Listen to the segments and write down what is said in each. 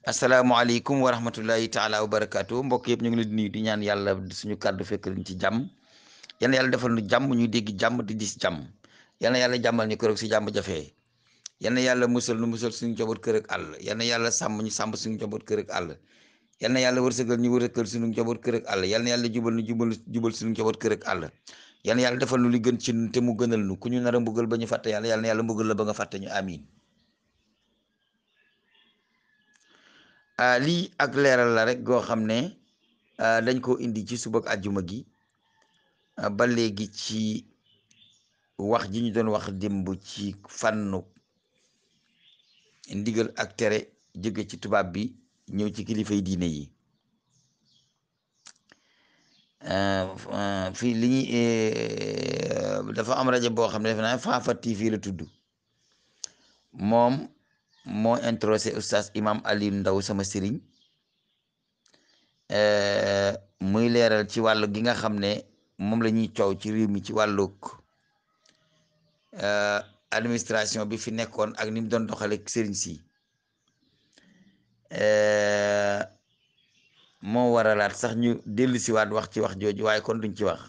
asalaamaaleykum wa rahmatullahi taala wa barakaatu mbokk yëpp ñu ngi leen di nuyu di ñaan yàlla suñu kàddu fekk ñu ci jàmm yal na yàlla defal nu jàmm ñuy dégg jàmm di gis jàmm yal na yàlla jàmmal ñu kër si jàmm jafee yal na yàlla musal nu musal suñu njaboot kër ak àll yal na yàlla sàmm ñu sàmm suñu njaboot kër ak àll yal na yàlla wërsëgal ñu wërsëgal suñu njaboot kër ak àll yal na yàlla jubal nu jubal suñu njaboot kër ak àll yal na yàlla defal nu li gën ci te mu gënal nu ku ñu nar a mbugal ba ñu fàtte yàlla yal na yàlla mbugal la ba nga fàtte ñu amiin lii ak leeral la rek goo xam ne dañ ko indi ci suba ak àjjuma gi ba léegi ci wax ji ñu doon wax démb ci fànnu ndigal ak tere jóge ci tubaab bi ñëw ci kilifay diine yi fii li ñuy dafa am rajo boo xam ne defe naa Fafa TV la tudd moom moo introsé oustaz imam Aliou Ndaw sama sëriñ muy leeral ci wàllu gi nga xam ne moom la ñuy coow ci réew mi ci wàllug administration bi fi nekkoon ak ni mu doon doxale sëriñ si moo waralaat sax ñu dellu siwaat wax ci wax jooju waaye kon duñ ci wax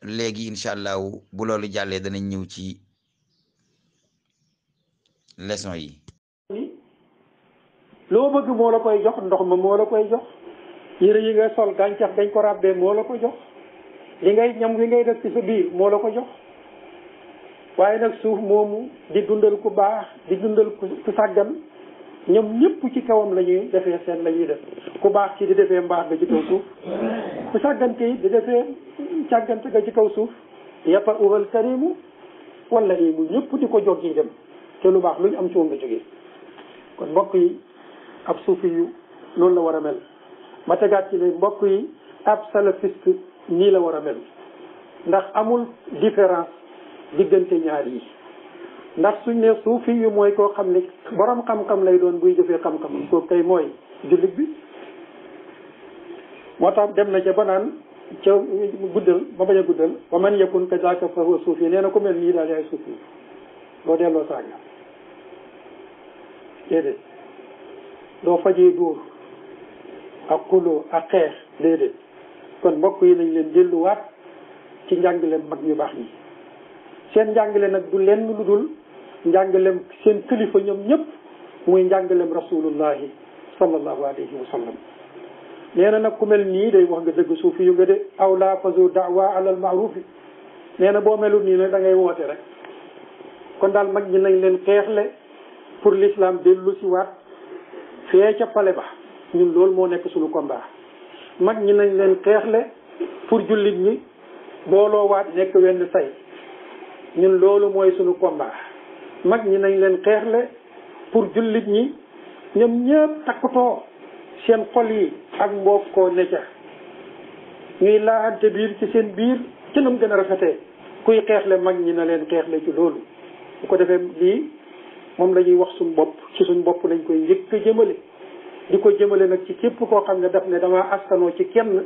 léegi incha allah bu loolu jàllee danañ ñëw ci leçon yi. loo bëgg moo la koy jox ndox ma moo la koy jox yére yi nga sol gàncax dañ ko ràbbee moo la ko jox li ngay ñam wi ngay def ci sa biir moo la ko jox waaye nag suuf moomu di dundal ku baax di dundal ku sàggan ñoom ñëpp ci kawam la ñuy defee seen la ñuy def ku baax ci di defee mbaax ga ci kaw suuf ku sàggante yi di defee càggante ga ci kaw suuf yàppa ural karimu wala yi mu ñëpp di ko jog yi dem te lu baax lu ñu am ci moom la jógee kon mbokk yi ab suufi yu loolu la war a mel ma tegaat ci ne mbokk yi ab salafiste nii la war a mel ndax amul différence diggante ñaar yi ndax suñ ne suufi yu mooy koo xam ne borom xam-xam lay doon buy jëfee xam-xam kooku tey mooy jullit bi moo tax dem na ca ba naan ca guddal ba bañ a guddal wa man yakun kazaka fa huwa suufi nee na ku mel nii daal yaay suufi doo delloo saaga déedéet doo fajee dóor ak xuloo ak xeex déedéet kon mbokk yi nañ leen delluwaat ci njàngaleem mag ñu baax ñi seen njàngale nag du lenn lu dul njàngaleem seen kilifa ñoom ñëpp muy njàngaleem rasulullahi sallallahu alayhi wa sallam nee na nag ku mel nii day wax nga dëgg suufi yu nga de aw la fazu da'wa ala al ma'rufi nee na boo melul nii nag da ngay woote rek kon daal mag ñi nañ leen xeexle pour l'islam dellu si waat fee ca pale ba ñun loolu moo nekk suñu combat mag ñi nañ leen xeexle pour jullit ñi booloo waat nekk wenn say ñun loolu mooy suñu combat mag ñi nañ leen xeexle pour jullit ñi ñoom ñëpp takkutoo seen xol yi ak mbokkoo ne ca ñuy laante biir ci seen biir ci nam gën a rafetee kuy xeexle mag ñi na leen xeexle ci loolu bu ko defee lii moom la ñuy wax suñ bopp ci suñ bopp lañ koy njëkk a jëmale di ko jëmale nag ci képp koo xam ne daf ne damaa askanoo ci kenn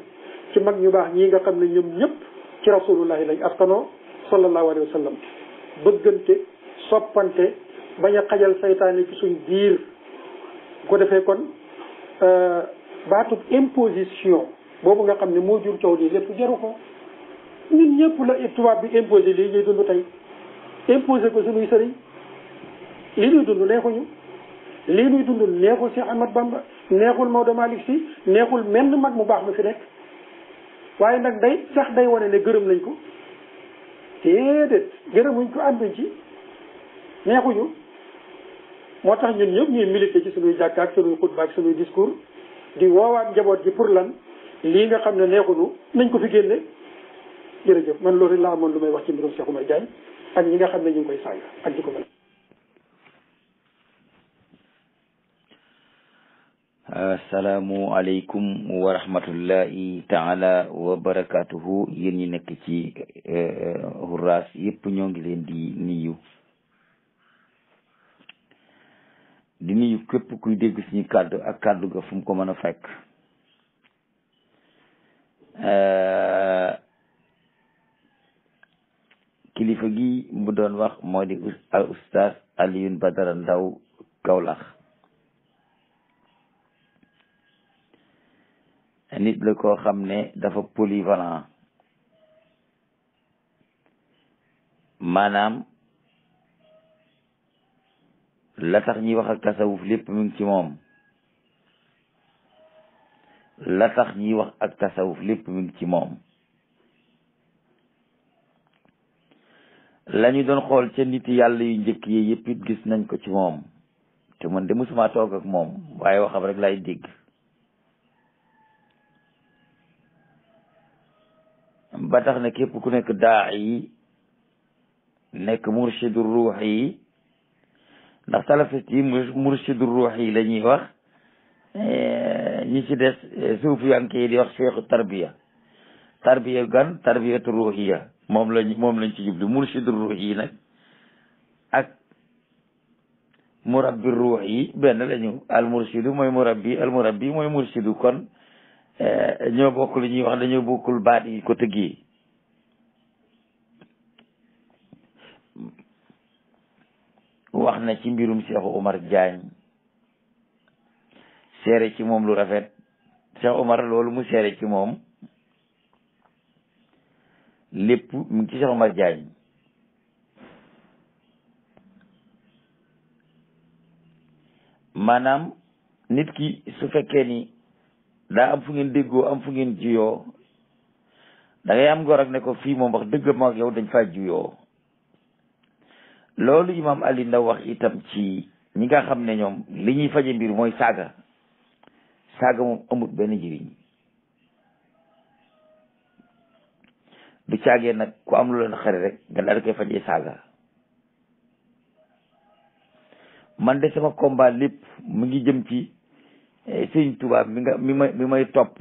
ci mag ñu baax ñii nga xam ne ñoom ñëpp ci rasulullahi lañ askanoo sallallahu alayhi wa sallam bëggante soppante bañ a xajal saytaane ci suñ biir bu ko defee kon baatub imposition boobu nga xam ne moo jur coow lii lépp jaru ko ñun ñëpp la tubaab bi imposé lii ñuy dund tey imposé ko suñuy sëriñ lii ñuy dund neexuñu lii ñuy dund neexul Cheikh Ahmad Bamba neexul Maodo Malick Sy neexul menn mag mu baax ma fi nekk waaye nag day sax day wane ne gërëm nañ ko déedéet gërëmuñ ko ànduñ ci neexuñu moo tax ñun ñëpp ñuy milité ci suñuy jàkka ak suñuy xutba ak suñuy discours di woowaat njaboot gi pour lan lii nga xam ne neexuñu nañ ko fi génne jërëjëf man loolu laa amoon lu may wax ci mbirum Cheikh Oumar Diagne ak ñi nga xam ne ñu ngi koy saaga ak di ko mel. asalaamualeykum wa rahmatullahi taala wa barakatuhu yéen ñi nekk ci Hurras yëpp ñoo ngi leen di nuyu képp kuy dégg suñu kàddu ak kàddu ga fu mu ko mën a fekk kilifa gi mu doon wax moo di al oustaz Alioune Badara Ndaw Kaolack nit la koo xam ne dafa polyvalent, maanaam la tax ñuy wax ak tasawuf lépp mi ngi ci moom. la tax ñuy wax ak tasawuf lépp mi ngi ci moom. la ñu doon xool ca nit yàlla yu njëkk yi yëpp it gis nañ ko ci moom, te man de musuma toog ak moom waaye waxam rek lay dégg. ba tax na képp ku nekk daa yi nekk murshidu ruux yi, ndax salafiste yi murshidu ruux yi la ñuy wax, ñi ci des suufiyanke yi di wax cheikhu tarbiya gan tarbiyatu ruuxiya moom lañ ci jublu. murshidu ruux yi nag ak murabbi ruux yi benn lañu. al murshidu mooy murabbi, al murabbi mooy murshidu, kon ñoo bokk li ñuy wax, dañoo bokkul baat yi ko tëggee. wax na ci mbirum Cheikh Omar Diagne, seere ci moom lu rafet. Cheikh Omar loolu mu seere ci moom lépp mu ngi ci Cheikh Omar Diagne. maanaam nit ki su fekkee ni daa am fu ngeen déggoo, am fu ngeen juyoo, da ngay am ngor ak ne ko fii moom wax dëgg ma ak yow dañ faa juyoo. loolu Imam Ali Ndaw wax itam ci ñi nga xam ne ñoom li ñuy faje mbir mooy saaga moom amut benn njëriñ. du caagee nag ku am lu leen xari rek nga daal koy fajee saaga. man de sama combat lépp mu ngi jëm ci Sëriñ Tuubaa mi may topp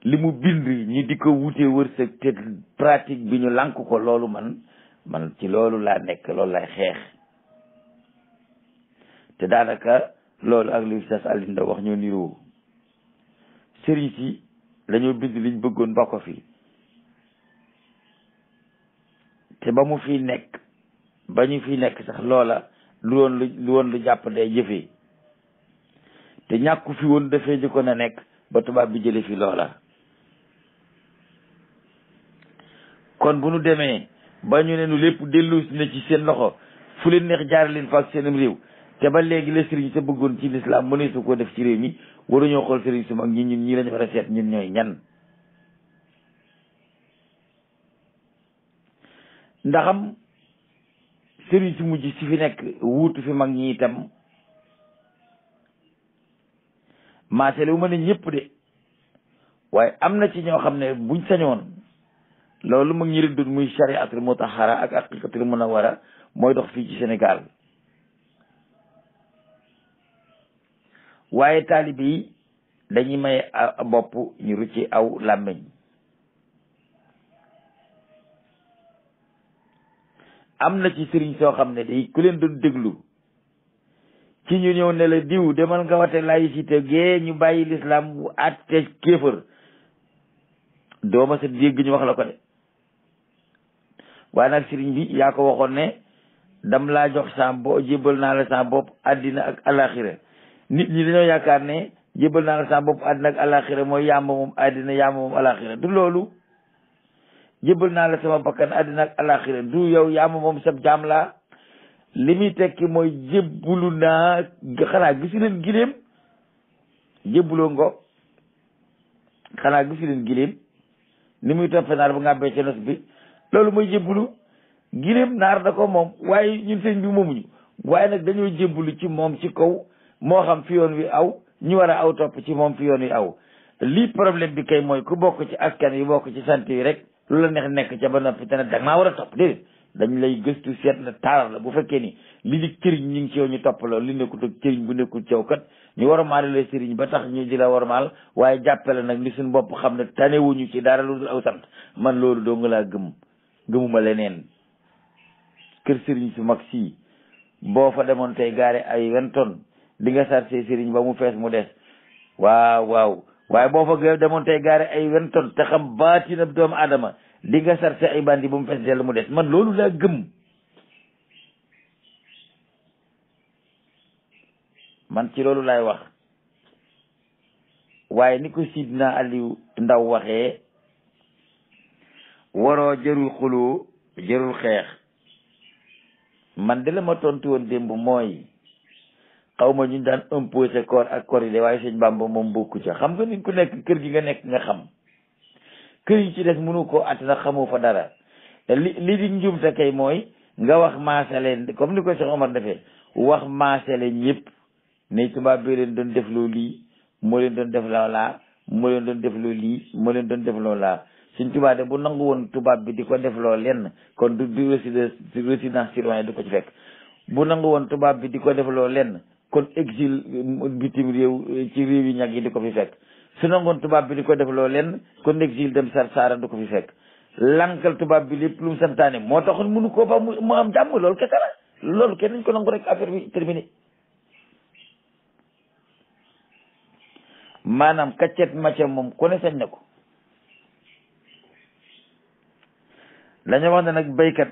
li mu bind ñi di ko wutee wërsëg te pratique bi ñu lànk ko. loolu man ci loolu laa nekk, loolu lay xeex. te daanaka loolu ak li Oustaz Alioune Ndao wax ñoo niroo. sëriñ si dañoo bind liñ bëggoon ba ko fi, te ba ñu fi nekk sax loola lu woon lu jàpp day jëfee, te ñàkku fi woon dafee jëkkoon a nekk ba tubaab bi jële fi loola. kon bu nu demee ba ñu ne nu lépp dellu si na ci seen loxo, fu leen neex jaare leen fa ak seenam réew, te ba léegi la sëriñ sa bëggoon ci lislaam mënee su ko def ci réew mi, waruñoo xool sëriñ su mag ñun ñii lañu war a seet ñun ñooy ñan. ndaxam sëriñ si mujj si fi nekk wuutu fi mag ñi itam maasele wu ma ne ñëpp de, waaye am na ci ñoo xam ne buñ sañoon loolu mag ñi rëddut muy shariatul mutahara ak haqiqatul munawara mooy dox fii ci Sénégal. waaye taalibe yi dañuy may bopp ñu rucci aw làmmiñ. am na ci sëriñ soo xam ne day ku leen doon déglu ci ñu ñëw ne la diw demal nga wate laïcité gee ñu bàyyi l'islam bu àtte kéefër, dooma sa dégg ñu wax la ko de. waaye nag sëriñ bi yaa ko waxoon ne dam laa jox sa jébbal naa la sa bopp àddina ak alaxira. nit ñi dañoo yaakaar ne jébbal naa la sa bopp àddina ak alaxira mooy yàmba moom àddina yàmba moom alaxira. du loolu. jébbal naa la sama bakkan àddina ak alaxira du yow yàmba moom sab jaam laa. li muy tekki mooy jébbulu naa. xanaa gisi leen giléem jébbuloo ngo xanaa gisi leen giléem ni muy toppe naar bu ngàbbee ca nos bi, loolu mooy jébbulu. giléem naar da ko moom, waaye ñun sëñ bi moomuñu. waaye nag dañoo jébbulu ci moom ci kaw, moo xam fi yoon wi aw ñu war a aw topp ci moom fi yoon wi aw. lii problème bi kay mooy ku bokk ci askan yi bokk ci sant yi rek lu la neex nekk ca ba noppi te nag da nga maa war a topp déedéet. dañ lay gëstu seet la taaral la bu fekkee ni li di cëriñ ñu ngi ci yow ñu topp la, li nekkut ak cëriñ bu nekkul ci yow kat ñu war a maale sëriñ ba tax ñu di la war maal, waaye jàppale nag li suñu bopp xam ne tanewuñu ci dara lu dul aw sant. man loolu doo nga laa gëmuma leneen. kër sëriñ su mag sii boo fa demoon tey gaare ay 20 tonnes di nga sarse sëriñ ba mu fees mu des. waaw waaye boo fa demoon tey gaare ay 20 tonnes te xam baatina doomu aadama di nga sarse ay bandi ba mu fees dell mu des. man loolu laa gëm. man ci loolu laay wax. waaye ni ko Sidna Aliou Ndaw waxee waroo jërul xuloo jërul xeex. man de la ma tontu woon démb mooy xaw ma ñu daan imposé koor ak koor yi de waaye sëñ Bamba moom bokku ca. xam nga ni ku nekk kër gi nga nekk nga xam kër yi ci des mënu koo att nag xamoo fa dara li di njuumte kay mooy nga wax maasale comme ni ko Cheikh Omar defee wax maasale ñëpp ne tubaab bi leen doon def loo lii moo leen doon def loola moo leen doon def loo lii moo leen doon def loola. suñ tubaab de bu nangu woon tubaab bi di ko def loo lenn kon du résidence surveillée du ko ci fekk. bu nangu woon tubaab bi di ko def loo lenn kon exil bitim réew ci réew yi ñag yi di ko fi fekk. su nangoon tubaab bi di ko def loo lenn kon exil dem Sarsara du ko fi fekk. lankal tubaab bi lépp lu mu santaane moo taxoon mënu koo ba mu am jàmm loolu kese la loolu kenn nañ ko nangu rek affaire bi terminé. maanaam kaccet macce moom ku ne sañ na ko. dañoo wax ne nag béykat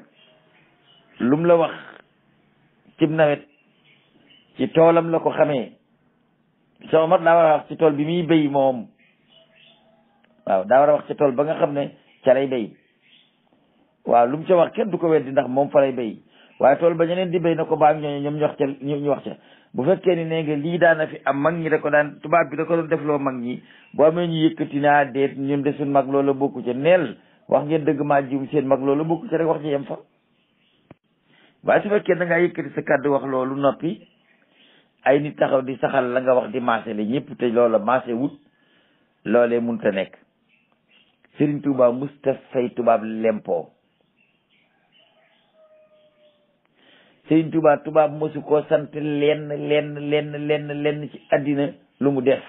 lum la wax cib nawet ci toolam la ko xamee. Cheikh Omar daa war a wax ci tool bi muy béy moom waaw daa war a wax ci tool ba nga xam ne ca lay béy waaw lu mu ca wax kenn du ko weddi ndax moom fa lay béy waaye tool ba ñeneen di béy na ko baag ñooñu ñoom ñu wax ca. bu fekkee ni nee nga lii daana fi am mag ñi da ko daan tubaab bi da ko doon defloo mag ñi boo amee ñu yëkkati naa déet ñun de suñ mag loola bokku ca neel wax ngeen dëgg maa jiw seen mag loolu bokku ci rek wax ci yem fa. waaye su fekkee da ngaa yëkkati sa kàddu wax loolu noppi ay nit taxaw di saxal la nga wax di maase la ñëpp te loola maase wut loolee munta nekk. Serigne Touba musta fay tubaab lempo. Serigne Touba tubaab mosu koo sant lenn ci àddina lu mu def.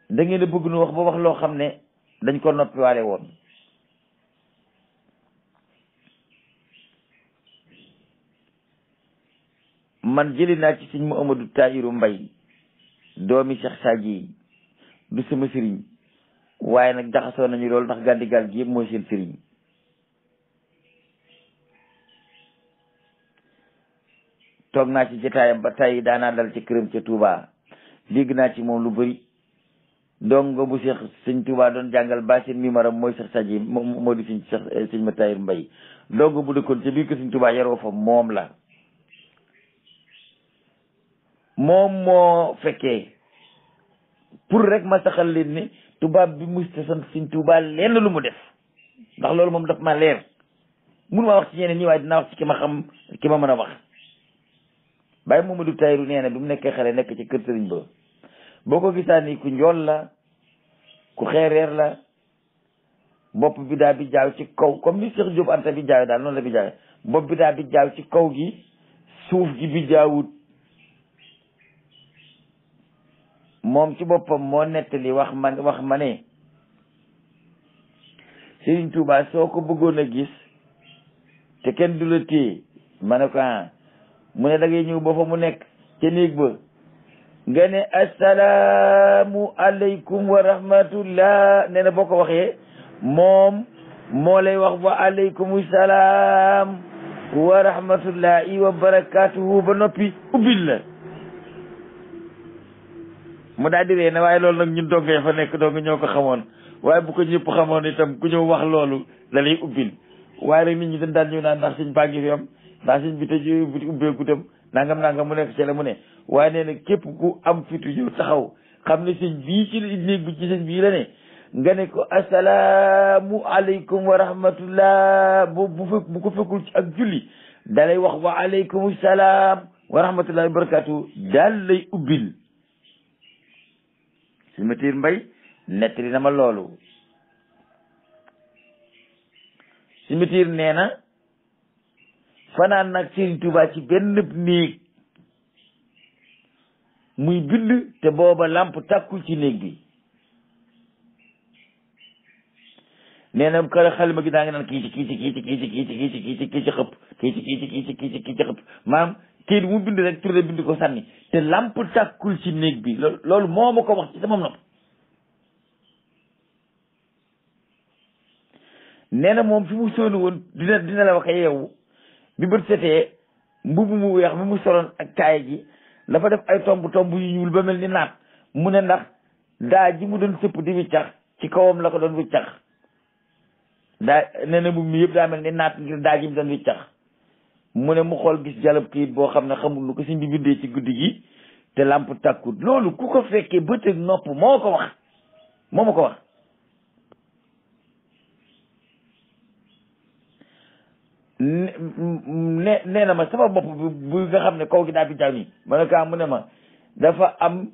da ngeen a bëgg nu wax ba wax loo xam ne dañ ko noppiwaale woon. man jëli naa ci sëñ Muhammadu Tahiru Mbay doomi Cheikh Sadji du sama sëriñ waaye nag jaxasoo nañu loolu ndax Gandigal gi yëpp mooy seen sëriñ. toog naa ci jotaayam ba tey daanaa dal ci këram ca Touba dégg naa ci moom lu bari. dongo bu Cheikh sëñ Touba doon jàngal ba seen mimaram mooy Cheikh Sadji moo di sëñ ma Tahir Mbay dongo bu dëkkoon ca biir ko sëñ Touba yaroo fa moom la. moom moo fekkee pour rek ma saxal leen ni tubaab bi musta sant sëñ Touba lenn lu mu def ndax loolu moom daf ma leer mun maa wax ci ñeneen ñi waaye dinaa wax ci ki ma xam ki ma mën a wax. Baye Mamadou Tahiru nee na bi mu nekkee xale nekk ci kër sëriñ ba boo ko gisaa ni ku njool la ku xeereer la bopp bi daa bi jaaw ci kaw comme ni Cheikh Diop Anta bi jaaw daal noonu la bi jaaw bopp bi daa bi jaaw ci kaw gi suuf gi bi jaawut. moom ci boppam moo nettali wax ma ne Serigne Touba soo ko bëggoon a gis te kenn du la téye ma ne ko mu ne da ngay ñëw ba fa mu nekk ca néeg ba nga ne assalaamu aleykum wa rahmatullah nee na boo ko waxee moom moo lay wax wa aleykum salaam wa rahmatullahi wa barakatuhu ba noppi ubbil la mu daal di ree ne waaye loolu nag ñun dongee fa nekk dong ñoo ko xamoon waaye bu ko ñëpp xamoon itam ku ñëw wax loolu la lay ubbil waaye rek nit ñi dañ daan ñëw naan ndax suñ baa ngi fi am ndax suñ bi tëj bi ubbeeku tam nangam mu nekk ci la mu ne waaye nee na képp ku am fitu ñëw taxaw xam ne sëñ bii ci néeg bi ci sëñ bii la ne nga ne ko asalaamu aleykum wa rahmatullah bu ko fekkul ci ak julli dalay wax wa aleykum salaam wa rahmatullah wa barakatuh daal lay ubbil. Sëñ Matir Mbay nettali na ma loolu. Sëñ Matir nee na fanaan nag Sëriñ Tuubaa ci benn néeg muy bind te booba làmp tàkkul ci néeg bi nee na xalima gi daa ngi naan kii ci xëpp maam kii mu bind rek turé bind ko sànni te làmp tàkkul ci néeg bi loolu moo ma ko wax ci sama nopp. nee na moom fi mu sóonu woon dina la waxe yow bi bët setee mbubb mu weex mi mu soloon ak kaay gi dafa def ay tomb yu ñuul ba mel ni naat mu ne ndax daa ji mu doon sëpp di wiccax ci kawam la ko doon wiccax daa nee na mi yëpp daa mel ni naat ngir daa ji mu doon wiccax mu ne mu xool gis jalab kayit boo xam ne xamul nu ko sëñ bi bindee ci guddi gi te làmp tàkkut loolu ku ko fekkee bët ak nopp moo ma ko wax nee na ma sama bopp bi bu nga xam ne kaw gi daa bi jaaw nii ma ne kaa mu ne ma dafa am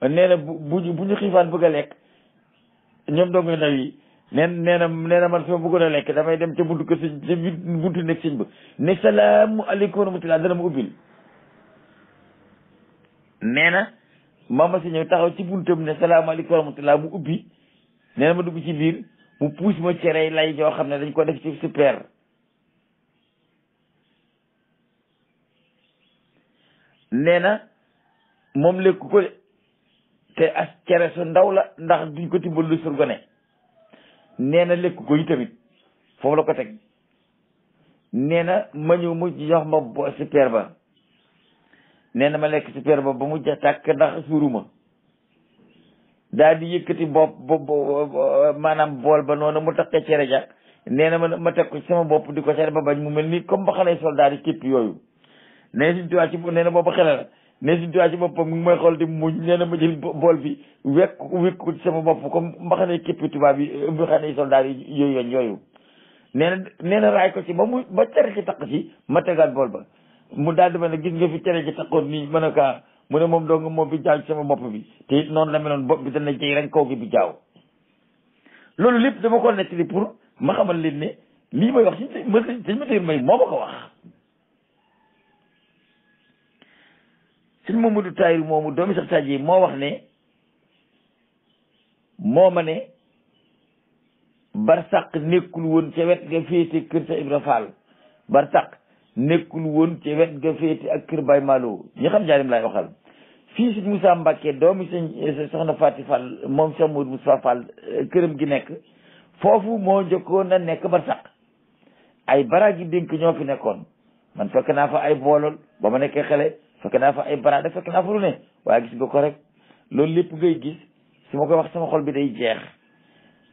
nee na bu ñu xiifaan bëgg a lekk ñoom dongo ndaw yi nee na man su ma bëggoon a lekk damay dem ca buntu kër sëñ ca buntu nekk sëñ ba ne salaamu aleykum wa rahmatulah dana ma ubbil nee na ma si ñëw taxaw ci buntam ne salaamu aleykum wa rahmatulah mu ubbi nee na ma dugg ci biir mu puus ma cere lay joo xam ne dañ ko def ci super nee na moom lekk ko te as cere su ndaw la ndax duñ ko tibbal lu surgone nee na lekk ko yi tamit foofu la ko teg nee na ma ñëw mu jox ma super ba nee na ma lekk super ba mu ja tàkk ndax suuruma daal di yëkkati maanaam bool ba noonu mu takkee cere ja nee na ma teg ko ci sama bopp di ko cere ba bañ mu mel ni comme ba xale soldat yi képp yooyu nee suñu tuwaa ci nee na boobu xele la ne suñu tuwaa ci boppam mu ngi may xool di muñ nee na ma jël bool bi wekk ko ci sama bopp comme mbaxane képpi tubaab bi mbaxane soldat yi yooyu nee na raay ko ci ba cere ci taq ci ma tegaat bool ba mu daal di ma ne gis nga fi cere ci taqoon nii mën a kaa mu ne moom dong moom bi jaaw ci sama bopp bi te it noonu la meloon bopp bi dana jëy rek kaw gi bi jaaw loolu lépp dama ko nettali pour ma xamal leen ne lii may wax sëñ Matar Mbay moo ma ko wax sëñ Mamadou Tahirou moomu doomi sax Sadji moo wax ne moo ma ne barsàq nekkul woon ca wet ga féete kër sa Ibra Fall barsàq nekkul woon ca wet ga féete ak kër Baye Malo ñi xam jaarim laay waxal fii sëñ Moussa Mbacke doomi sëñ soxna Fati Fall moom Cheikh Modou Moussa Fall këram gi nekk foofu moo njëkkoon na nekk barsàq ay bara gi dénk ñoo fi nekkoon man fekk naa fa ay boolol ba ma nekkee xale fekk naa fa ay baraade fekk naa fa lu ne waaye gis nga ko rek loolu lépp ngay gis su ma koy wax sama xol bi day jeex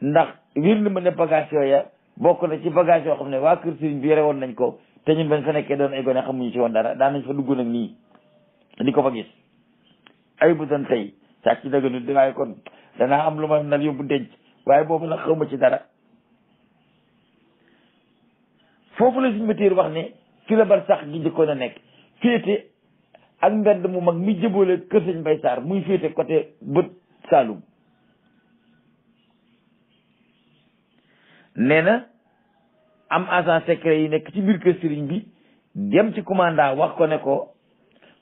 ndax wér na ma ne bagage yooya bokk na ci bagage yoo xam ne waa kër sëriñ bi yore woon nañ ko te ñun bañ fa nekkee doon ay gone xamuñu ci woon dara daan nañ fa dugg nag nii di ko fa gis ay bu doon tey sàcc ci dëgg nit waaye kon danaa am lu ma nal yóbbu denc waaye boobu nag xaw ma ci dara foofu la suñu météo wax ne fi la bar sax gi njëkkoon a nekk féete ak mbedd mu mag mi jëboole kër sëñ Mbay Sarr muy féete côté bët Saalum nee na am agent secret yi nekk ci biir kër sëriñ bi dem ci commandant wax ko ne ko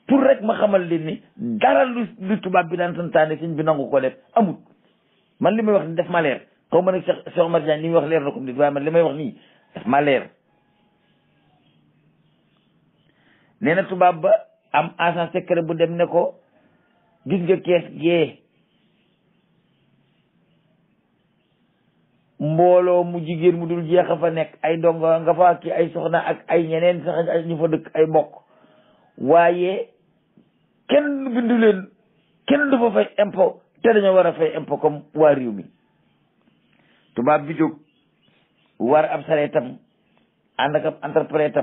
pour rek ma xamal leen ni dara lu tubaab bi daan santaane sëñ bi nangu ko def amut man li may wax ni def ma leer xaw ma nag Cheikh Omar Diagne li muy wax leer na ko nit waaye man li may wax nii def ma leer nee na tubaab ba am agent secret bu dem ne ko gis nga kees gee mbooloo mu jigéen mu dul jeex a fa nekk ay dongo nga fa ki ay soxna ak ay ñeneen sax ñu fa dëkk ay mbokk waaye kenn bindu leen kenn du fa fay impôt te dañoo war a fay impôt comme waa réew mi tubaab bi jóg war ab sareetam ànd ak ab interprète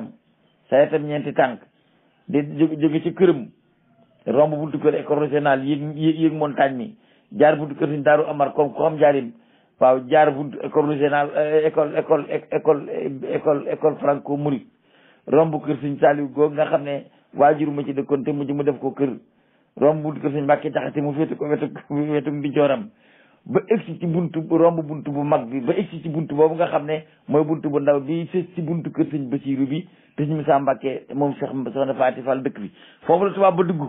sareetam ñeenti tànk di jóge ci këram romb buntu kër école régionale yéeg montagne mi jaar buntu kër Sëñ Daaru Amar comme ko xam jaarim waaw jaar buntu école régionale école franco mouride romb kër Sëñ Saliou goog nga xam ne waajur ma ci dëkkoon te mujj mu def ko kër romb buntu kër Sëñ Mbàkke Jaxate mu féete ko wetu di jooram ba egsi ci buntu romb buntu bu mag bi ba egsi ci buntu boobu nga xam ne mooy buntu bu ndaw bi sës ci buntu kër Sëñ Basiiru bi te Sëñ Musaa Mbàkke moom soxna Faati Fall dëkk bi foofu la tubaab ba dugg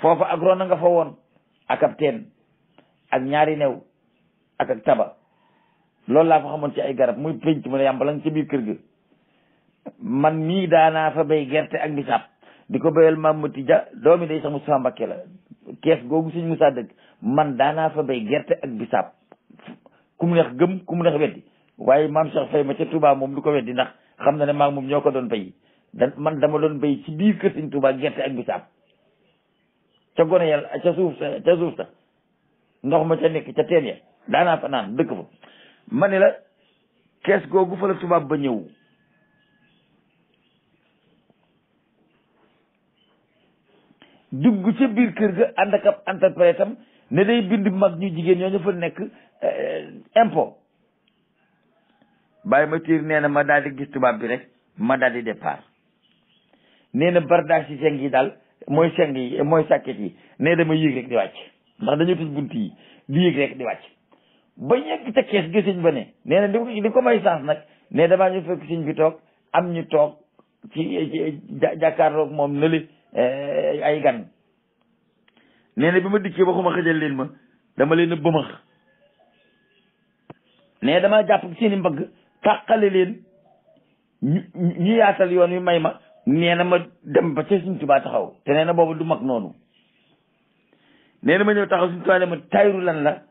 foofa ak ron nga fa woon ak ab teen ak ñaari new ak taba loolu laa fa xamoon ci ay garab muy penc mu ne yàmbalang ci biir kër ga man mii daanaa fa bay gerte ak bisaab di ko béyal maam Mati Ja doomi day sax Musaa Mbàkke la kees googu Sëñ Musaa dëkk man daanaa fa bay gerte ak bisaab ku mu neex gëm ku mu neex weddi waaye maam Cheikh Faye ma ca Touba moom du ko weddi ndax xam na ne maa moom ñoo ko doon béy man dama doon béy ci biir kër Sëñ Touba gerte ak bisaab ca gone yàlla ca suuf sa ndox ma ca nekk ca teen ya daanaa fa naan dëkk fa ma ne la kees googu fa la tubaab ba ñëw dugg ca biir kër ga ànd ak ab interprète am ne day bind mag ñu jigéen ñoo ñu fa nekk impôt bàyyi ma tiir nee na ma daal di gis tubaab bi rek ma daal di départ nee na bardaag si seng yi daal mooy seng yi mooy sàkket yi nee dama yéeg rek di wàcc ndax dañoo tëj bunt yi di yéeg rek di wàcc ba yegg ca kees gi sëñ ba ne nee na di ko may sens nag ne damaa ñu fekk sëñ bi toog am ñu toog ci jàkkaarloog moom nële ay gan nee na bi ma dikkee waxuma xëjal leen ma dama leen a bëmax ne damaa jàpp seeni mbagg tàqale leen ñu yaatal yoon wi may ma nee na ma dem ba ca Sëñ Tuubaa taxaw te nee na boobu du mag noonu nee na ma ñëw taxaw Sëñ Tuubaa ne ma tayru lan la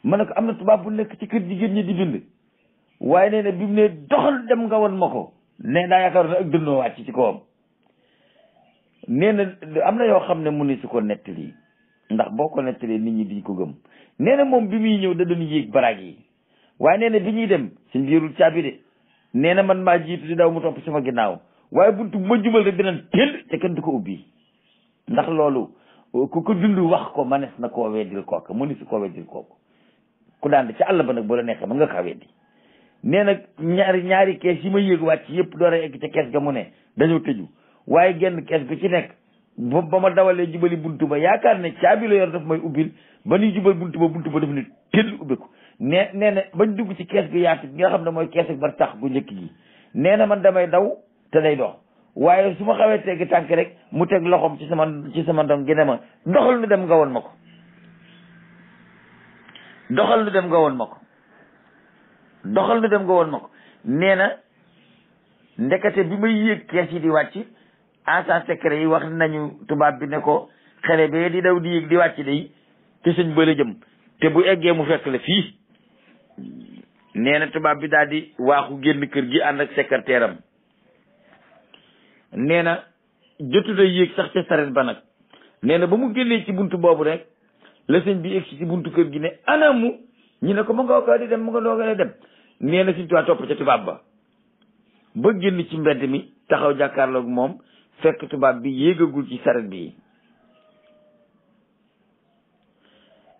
ma ne ko am na tubaab bu nekk ci kër jigéen ñi di bind waaye nee na bi mu ne doxal dem nga won ma ko nee daa yaakaar na ak dënnoo wàcc ci kawam nee na am na yoo xam ne mu ni su ko nettali ndax boo ko nettalee nit ñi diñ ko gëm nee na moom bi muy ñëw da doon yéeg baraag yi waaye nee na bi ñuy dem suñ biirul caabi de nee na man maa jiitu di daw mu topp sama ginnaaw waaye buntu bu ma jubal rek dinañ teel te kenn du ko ubbi ndax loolu ku ko dund wax ko manes na koo weddil kooku mu ni su koo weddil kooku ku daan ci àll ba nag boo la neexee mën nga kaa weddi nee na ñaari kees yi ma yéeg wàcc yëpp door a egg ca kees ga mu ne dañoo tëju waaye genn kees gu ci nekk ba ma dawalee jubali buntu ba yaakaar ne caabi la yor daf may ubbil ba ñuy jubal buntu ba daf ne teel ubbiku nee na bañ dugg ci kees gu yaatu gi nga xam ne mooy kees gu bar tax gu njëkk gi nee na man damay daw te day dox waaye su ma xawee teggi tànk rek mu teg loxoom ci sama ndom gi ne ma doxal nu dem nga woon ma ko doxal nu dem nga woon ma ko doxal nu dem nga woon ma ko nee na ndekete bi may yéeg kees yi di wàcc agent secret yi wax nañu tubaab bi ne ko xale bee di daw di yéeg di wàcc day te sëñ ba la jëm te bu eggee mu fekk la fii nee na tubaab bi daal di waaxu génn kër gi ànd ak secrétaire am nee na jotuta yéeg sax ca saret ba nag nee na ba mu génnee ci buntu boobu rek la sëñ bi egsi ci buntu kër gi ne anamu ñu ne ko mu nga ko di dem mu nga dooga dem nee na Sëñ Tuubaa topp ca tubaab ba génn ci mbedd mi taxaw jàkkaarloog moom fekk tubaab bi yéegagul ci saret bi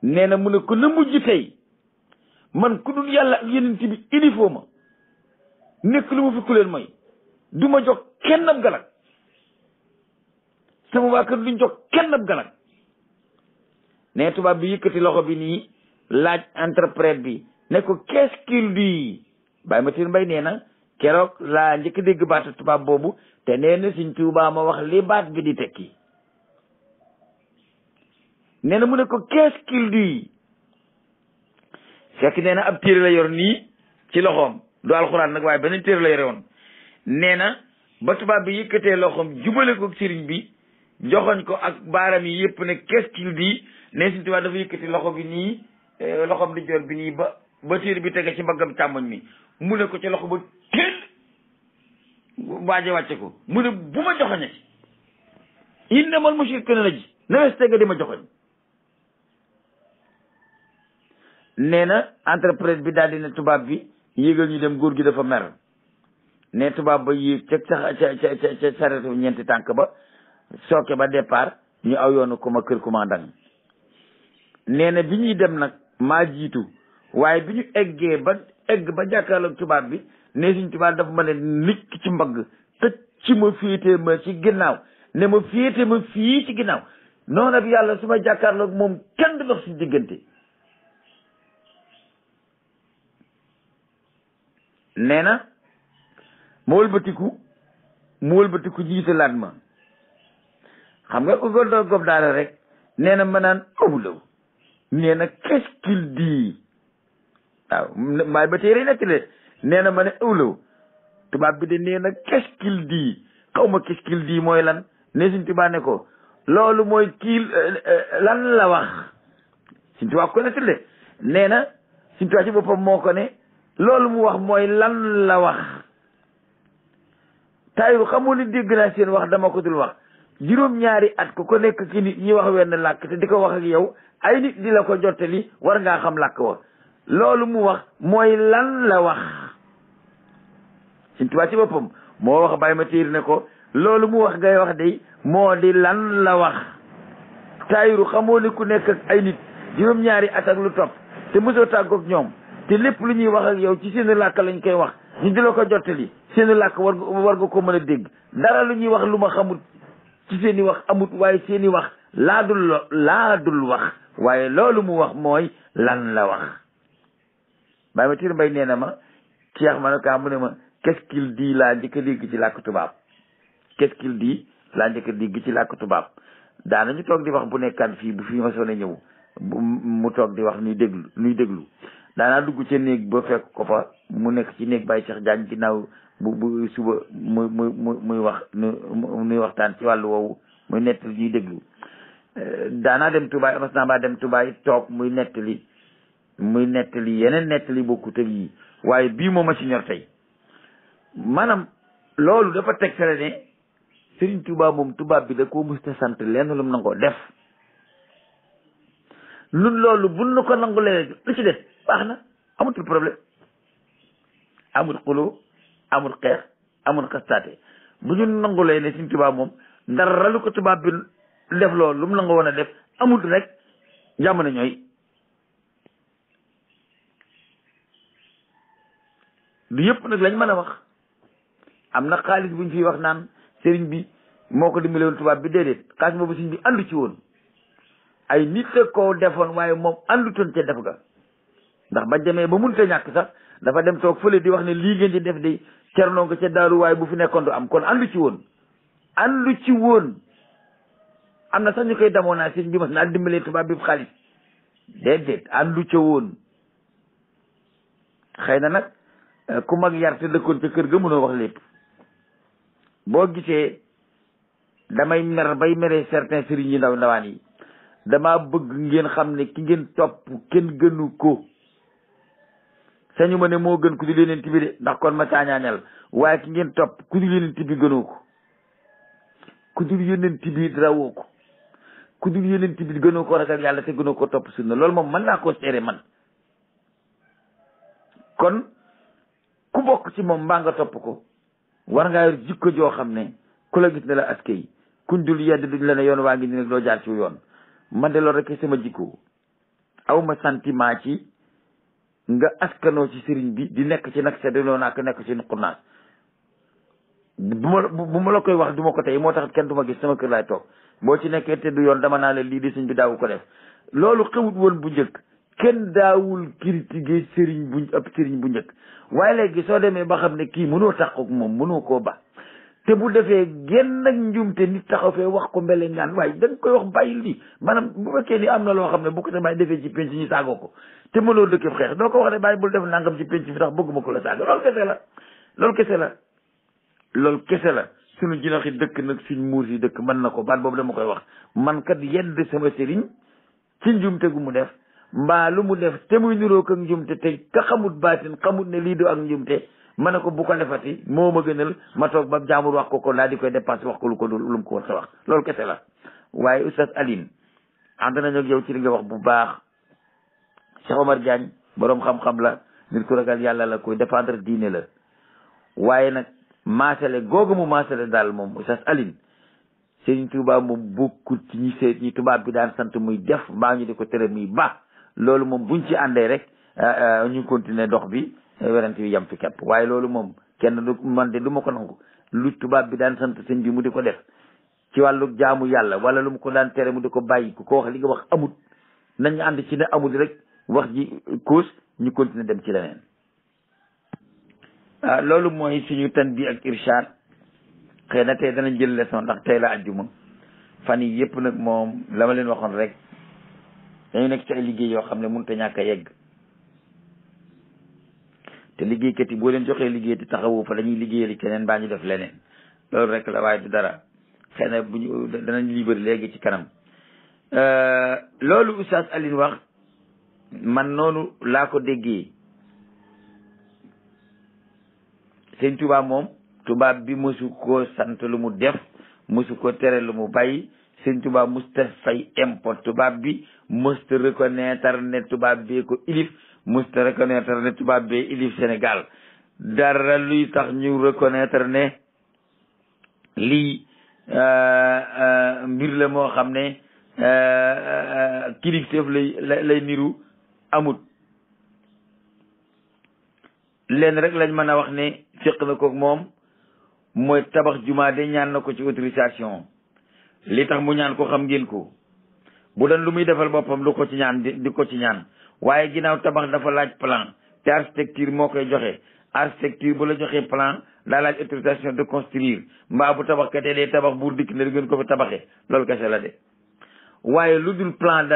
nee na mu ne ko na mujj tey man ku dul yàlla ak yeneen bi ilifoo ma nekk lu ma fi kuleen mooy du ma jox kenn ab galag sama waa kër duñ jox kenn ab galag ne tubaab bi yëkkati loxo bi nii laaj interprète bi ne ko qu'est-ce qu'il dit Baye Matir Mbaye nee na keroog laa njëkk dégg baatu tubaab boobu te nee na Sëñ Tuubaa ma wax li baat bi di tekki nee na mu ne ko qu'est-ce qu'il dit fekk nee na ab téere la yor nii ci loxoom du alxuraan nag waaye beneen téere la yore woon nee na ba tubaab bi yëkkatee loxoom jubale ko sëriñ bi joxoñ ko ak baaram yi yëpp ne qu'est-ce qu'il dit ne Sëñ Tuubaa dafa yëkkati loxo bi nii loxoom di joor bi nii ba téere bi tege ci mbaggam càmmoñ mi mu ne ko ci loxo ba teel waaje wàcce ko mu ne bu ma joxoñati innamal mushrikuuna najas na wees tega di ma joxoñ nee na interprète bi daal di ne tubaab bi yéegal ñu dem góor gi dafa mer ne tubaab ba yéeg ca saretu ñeenti tànk ba sooke ba départ ñu aw yoonu kuma kër commandant nee na bi ñuy dem nag maa jiitu waaye bi ñu egg ba jàkkaarloog tubaab bi ne Sëñ Tuubaa dafa ma ne nikk ci mbagg tëj ci ma féete ma ci ginnaaw ne ma féete ma fii ci ginnaaw noonu bi yàlla su ma jàkkaarloog moom kenn du dox si diggante nee na mu wëlbatiku jiitalaat ma xam nga ko doo gob daala rek nee na ma naan awlaw nee na qu'est-ce qu'il dit waaw maay ba téere nettali nee na ma ne awlaw tubaab bi de nee na qu'est-ce qu'il dit xaw ma qu'est-ce qu'il dit mooy lan ne Sëñ Tuubaa ne ko loolu mooy kii lan la wax Sëñ Tuubaa ko nettali nee na Sëñ Tuubaa ci boppam moo ko ne loolu mu wax mooy lan la wax taayiru xamoo ni dégg naa seen wax dama ko dul wax juróom-ñaari at ku ko nekk ci nit ñi wax wenn làkk te di ko wax ak yow ay nit di la ko jottali war ngaa xam làkk wa loolu mu wax mooy lan la wax Sëñ Tuubaa ci boppam moo wax bàyyi ma tiir ne ko loolu mu wax ngay wax de moo di lan la wax taayiru xamoo ne ku nekk ak ay nit juróom-ñaari at ak lu topp te mosoo tàggoog ñoom te lépp lu ñuy wax ak yow ci seen làkk lañ koy wax ñu di la ko jottali seen làkk war nga ko mën a dégg dara lu ñuy wax lu ma xamut ci seen i wax amut waaye seen i wax laa dul wax waaye loolu mu wax mooy lan la wax bàyyi ma tiir mbay nee na ma Cheikh ma ne kaa mu ne ma qu'est-ce qu'il dit laa njëkk a dégg ci làkk tubaab qu'est-ce qu'il dit laa njëkk a dégg ci làkk tubaab daanañu toog di wax bu nekkaan fii bu fi ma soon a ñëw mu toog di wax nuy déglu daanaa dugg ca néeg ba fekk ko fa mu nekk ci néeg Baye Cheikh Diagne ginnaaw bu suba muy wax nuy waxtaan ci wàllu woowu muy nettali ñuy déglu daanaa dem Touba mas naa baa dem Touba it toog muy nettali yeneen nettali bokkut ak yi waaye bii moom a ci ñor tey maanaam loolu dafa teg sele ne Serigne Touba moom tubaab bi da koo musta sant lenn lu mu nangoo def nun loolu bun nu ko nangulee lu ci des baax na amatul problème amul xuloo amul xeex amul xastaate bu ñu nangulee ne Serigne Touba moom dara lu ko tubaab bi def loolu lu mu nangoo woon a def amul rek jàmm na ñooy du yëpp nag lañ mën a wax am na xaalis buñ fiy wax naan sëriñ bi moo ko dimbale woon tubaab bi déedéet xaalis boobu sëriñ bi àndu ci woon ay nit a koo defoon waaye moom àndutoon ca def ga ndax ba demee ba mënut a ñàkk sax dafa dem toog fële di wax ne lii ngeen di def de cernoo nga ca daaru waaye bu fi nekkoon du am kon àndu ci woon am na sax ñu koy damoo naa sëriñ bi mas naa dimbalee tubaab bi xaalis déedéet àndu ca woon xëy na nag ku mag yar te dëkkoon ca kër ga mënoo wax lépp boo gisee damay mer bay meree certains sëriñ yi ndawaan yi dama bëgg ngeen xam ne ki ngeen topp kenn gënu ko sañu ma ne moo gën ku dul yonent bi de ndax kon ma caañaañal waaye ki ngeen topp ku dul yonent bi gënoo ko ku dul yonent bi rawoo ko ku dul yonent bi gënoo ko ragal yàlla te gënoo ko topp sunna loolu moom mën naa koo seere man kon ku bokk ci moom mbaa nga topp ko war ngaa yor jikko joo xam ne ku la gis ne la aske yi kuñ dul yedd duñ la ne yoon waa ngi ni nag doo jaar ci yoon man de loolu rek sama jikko aw ma sentiment ci nga askanoo ci sëriñ bi di nekk ci nag seddaloo naak nekk ci nuqurnaas bu ma la koy wax du ma ko tey moo tax kenn du ma gis sama kër laay toog boo ci nekkee te du yoon dama naa leen lii di sëñ bi daawu ko def loolu xewut woon bu njëkk kenn daawul critiquer sëriñ bu njëkk waaye léegi soo demee ba xam ne kii mënoo taxaw moom mënoo koo ba te bu defee genn ak njuumte nit taxaw fee wax ko mbele ngaan waaye da nga koy wax bàyyil lii maanaam bu fekkee ni am na loo xam ne bu ko tamay defee ci penc ñu saagoo ko te mënoo dëkk xeex doo ko wax ne bàyyi bul def nangam ci penc fi tax bëgguma ko la saaga loolu kese la suñu jinaxi dëkk nag suñ muur si dëkk mën na ko baat boobu dama koy wax man kat yedd sama sëriñ ci njuumte gu mu def mbaa lu mu def te muy niroo ko ak njuumte te ka xamut baatin xamut ne lii du ak njuumte ma ne ko bu ko defati moo ma gënal ma toog ba jaamur wax ko laa di koy dépassé wax ko lu mu ko war sa wax loolu kese la waaye Oustaz Alioune ànd nañu ak yow ci li nga wax bu baax Cheikh Omar Diagne boroom xam-xam la nit ku ragal yàlla la koy défendre diine la waaye nag maasale googu mu maasale daal moom Oustaz Alioune Serigne Touba moom bokkul ci ñi tubaab bi daan sant muy def mbaa ñu di ko tere muy baax loolu moom buñ ci àndee rek ñu continuer dox bi werante wi yam fi kepp waaye loolu moom kenn du man de du ma ko nangu lu tubaab bi daan sant sëñ bi mu di ko def ci wàllu jaamu yàlla wala lu mu ko daan tere mu di ko bàyyi ku ko wax li nga wax amut nañ ànd ci ne amut rek wax ji cause ñu continuer dem ci leneen loolu mooy suñu tan bi ak irshad xëy na tey danañ jël leçon ndax tey la àjjuma fan yi yëpp nag moom la ma leen waxoon rek dañu nekk ci ay liggéey yoo xam ne mënut a ñàkk a yegg te liggéeykat yi boo leen joxee liggéey te taxawu fa dañuy liggéeyali keneen baa ñu def leneen loolu rek la waaye du dara xëy na bu ñu danañ libéré léegi ci kanam loolu Oustaz Alioune wax man noonu laa ko déggee Sëñ Tuubaa moom tubaab bi mësu koo sant lu mu def musu ko tere lu mu bàyyi. Sëñ Tuubaa musta fay impôt tubaab bi, musta reconnaître ne tubaab bee ko ilif, musta reconnaître ne tubaab bee ilif Sénégal. dara luy tax ñu reconnaître ne lii mbir la moo xam ne kilifteef lay niru amut. leen rek lañ mën a wax ne féq na ko moom mooy tabax jumaa de ñaan na ko ci autorisation. li tax mu ñaan ko xam ngeen ko, bu doon lu muy defal boppam du ko ci ñaan di ko ci ñaan, waaye ginnaaw tabax dafa laaj plan te architecture moo koy joxe. architecture bu la joxee plan daa laaj autorisation de construire, mbaa bu tabax katee dee tabax buur dikk ne ngeen ko fi tabaxee, loolu kese la de. waaye lu dul plan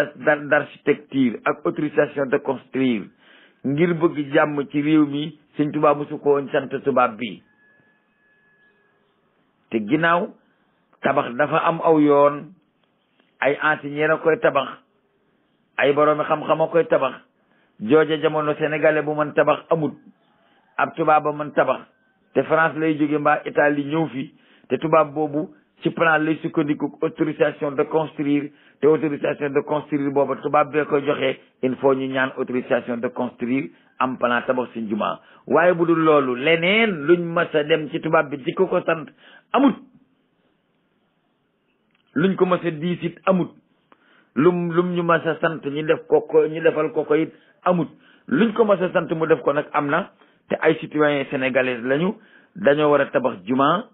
d'architecture ak autorisation de construire ngir bëgg jàmm ci réew mi, Sëñ Tuubaa mosu ko woon sant tubaab bi. te ginnaaw tabax dafa am aw yoon, ay ingénieur a koy tabax, ay boroomi xam-xam a koy tabax. jooja jamono sénégalais bu mën tabax amut, ab tubaab ba mën tabax, te France lay jóge mbaa Italie ñëw fi, te tubaab boobu ci plan lay sukkandiku autorisation de construire, te autorisation de construire booba tubaab bee koy joxe. il faut ñu ñaan autorisation de construire am plan tabax suñ jumaa. waaye bu dul loolu leneen luñ mas a dem ci tubaab bi ci ko sant amut. luñ ko mas a diisit amut. lum ñu mas a sant ñu def ko ñu defal ko it amut. luñ ko mas a sant mu def ko nag am na, te ay citoyens sénégalais lañu, dañoo war a tabax jumaa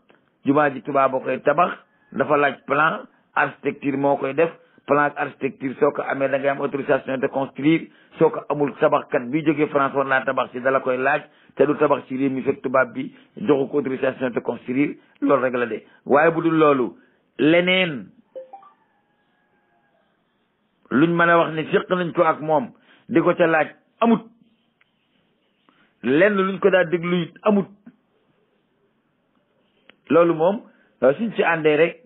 ji tubaab boo koy tabax dafa laaj plan, architecture moo koy def. plan ak architecture soo ko amee da ngay am autorisation de construire. soo ko amul tabaxkat bi jógee France war naa tabax ci dala koy laaj, te du tabax ci réew mi fekk tubaab bi joxu ko autorisation de construire. loolu rek la de. waaye bu dul loolu leneen luñ mën a wax ne séq nañ ko ak moom di ko ca laaj amut. lenn luñ ko daa déglu it amut. loolu moom suñ ci àndee rek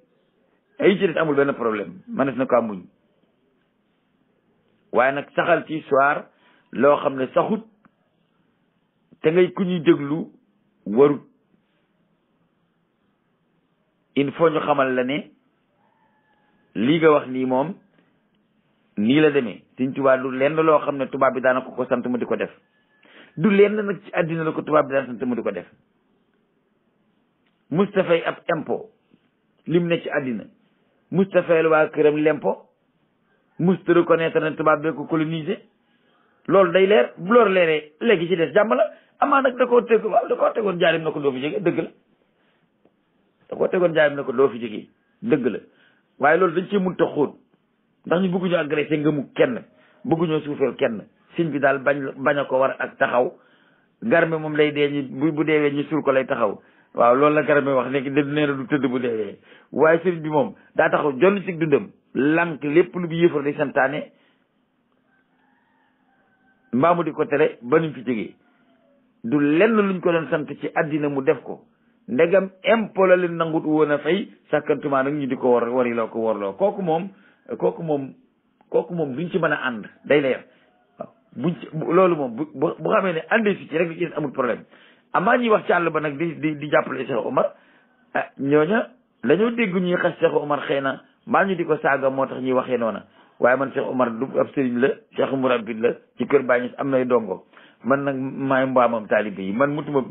ay ci des amul benn problème, mënees na ko amuñ. waaye nag saxal ci histoire loo xam ne saxut te ngay ku ñuy déglu warut. il faut ñu xamal la ne lii nga wax nii moom nii la demee. Sëñ Tuubaa du lenn loo xam ne tubaab bi daana ko sant mu di ko def. du lenn nag ci àddina la ko tubaab bi daan sant mu di ko def. Mustafay ab impôt lim ne ci àddina, Mustafay waa këram l'impôt, musta reconnaître ne tubaab bee ko colonisé. loolu day leer. bu loolu leeree léegi ci des jàmm la. amaa nag da koo tegoon jaarim na ko doo fi jógee, dëgg la. da koo tegoon jaarim na ko doo fi jógee, dëgg la. waaye loolu dañ cee mënut a xóot, ndax ñu bëgguñu agressé ngëmu kenn, bëgguñoo suufeel kenn. siñ bi daal bañ a ko war ak taxaw. garme moom lay dee ñu bu deewee ñu suul ko lay taxaw. waaw loolu la garame wax léegi nee na du tëdd bu deewee. waaye sëriñ bi moom daa taxaw jonn ci dundam lank lépp lu bi yëfar di santaane mbaamu di ko tere ba nuñ fi jógee. du lenn luñ ko doon sant ci àddina mu def ko. ndegam impôt la leen nangut woon a fay sàkkantumaa nag ñu di ko wariloo ko warloo. kooku moom duñ ci mën a ànd, day leer. waaw buñ ci loolu moom bu xamee ne àndee si ci rek li ci amul problème. amaa ñuy wax ci àll ba nag di jàppale Cheikh Omar, ñooña dañoo dégg ñuy xas Cheikh Omar xëy na mbaa ñu di ko saaga moo tax ñuy waxee noona. waaye man Cheikh Omar du ab sëriñ la, Cheikh Mourabit la ci kër Baay am nay dongo. man nag maay mbaamam taalibe yi. man mutuma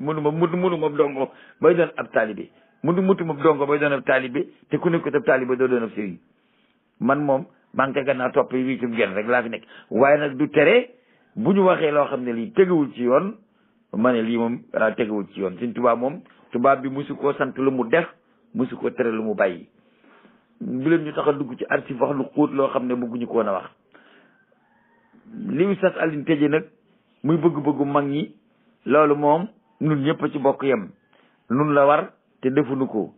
dongo bay doon ab taalibe. mutuma dongo bay doon ab taalibe, te ku nekkut ab taalibe doo doon ab sëriñ. man moom maa ngi gannaaw topp yi wiitum genn rek laa fi nekk. waaye nag du tere bu ñu waxee loo xam ne lii teguwul ci yoon, ma ne lii moom teguwul ci yoon. Sëñ Tuubaa moom tubaab bi musu koo sant lu mu def, musu koo tere lu mu bàyyi. bu leen ñu tax a dugg ci archive wax lu xóot loo xam ne bëgguñu ko woon a wax. li Oustaz Alioune tëje nag muy bëgg-bëggu mag ñi, loolu moom nun ñëpp a ci bokk yem. nun la war te defuñu ko.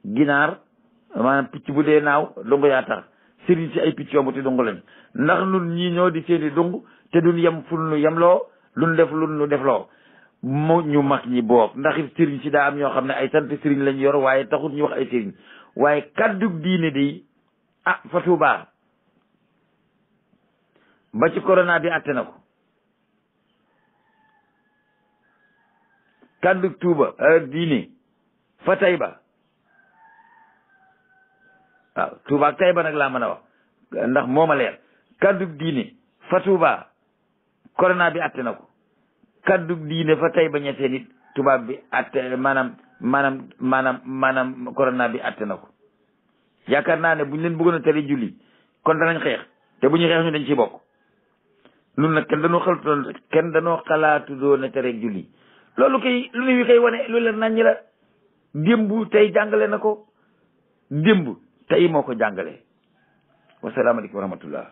ginaar maanaam picc bu dee naaw dongo yaa tax. sëriñ si ay picc yomb te dongo lañ. ndax nun ñii ñoo di seeni dung te duñ yem fu nu yemloo, luñ def lu nu defloo. mu ñu mag ñi boog ndax sëriñ si daa am ñoo xam ne ay sant sëriñ lañ yor waaye taxut ñu wax ay sëriñ. waaye kàddug diine di fa Tuubaa ba ci corona bi àtte na ko. kàddug Tuuba diine fa Tayba waaw Touba ak Taïba nag laa mën a wax ndax moo ma leer kaddu diine fa Touba corona bi atte na ko kaddu diine fa Taïba ñettee nit tubaab bi atte maanaam corona bi atte na ko yaakaar naa ne buñ leen bëggoon a tere julli kon danañ xeex te bu ñuy xeex ñu dañ ci bokk nun nag kenn danoo xalaatu doon a tere julli loolu kay lu ne wi kay wane lu leen nañ ñi la démb tey jàngale na ko démb tey moo ko jàngale wasalaamaaleykum wa rahmatullah